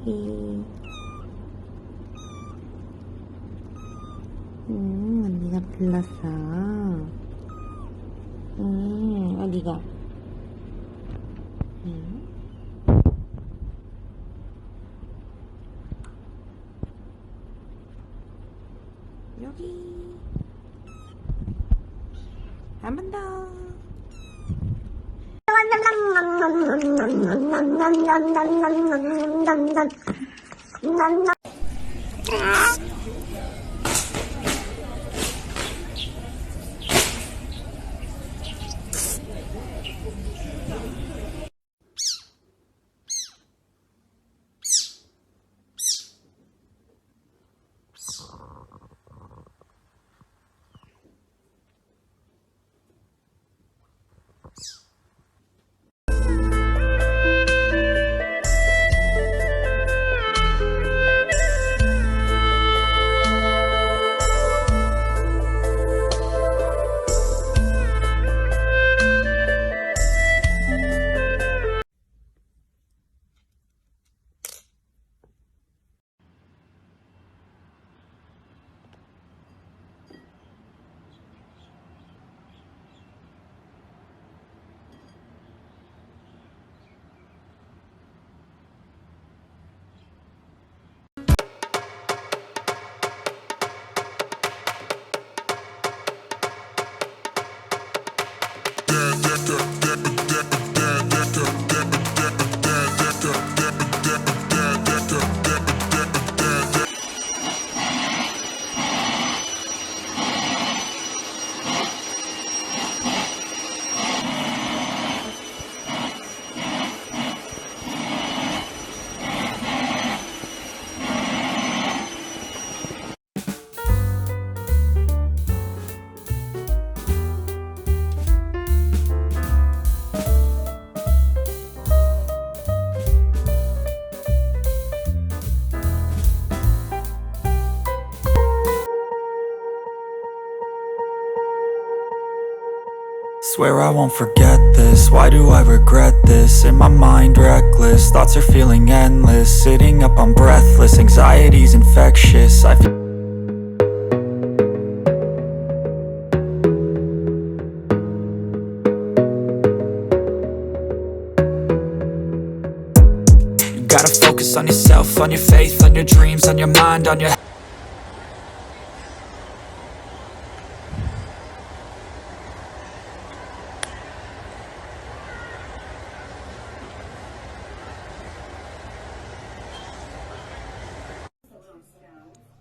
여기. 언니가 불렀어. 어디가? 여기. 한 번 더. Swear I won't forget this, why do I regret this? In my mind reckless, thoughts are feeling endless. Sitting up I'm breathless, anxiety's infectious. I feel you gotta focus on yourself, on your faith, on your dreams, on your mind, on your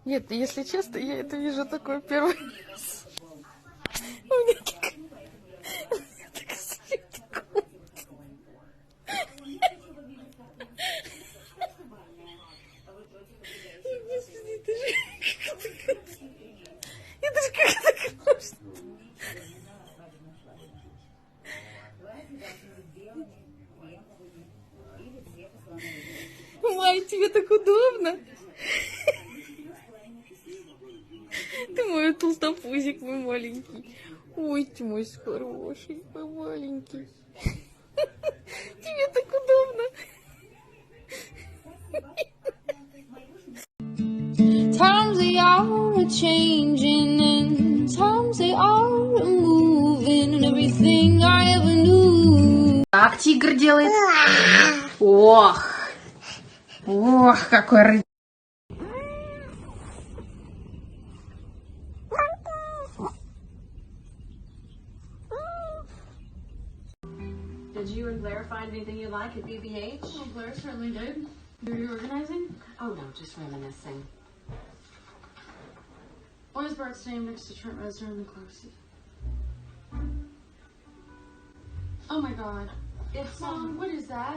Нет, если честно, я это вижу такой первый раз. У меня так такой. Это же как-то грустно. Май, тебе так удобно. Ты мой толстопузик, мой маленький. Ой, ты мой хороший, мой маленький. Тебе так удобно. Times they are changing and times they are moving and everything I ever knew. Так тигр делает. Ох. Ох, какой рыцарь. Did you and Blair find anything you like at BBH? Well, Blair certainly did. Were you organizing? Oh no, just reminiscing. Why is Bart's name next to Trent Reznor in the club seat? Oh my god. It's Mom, what is that?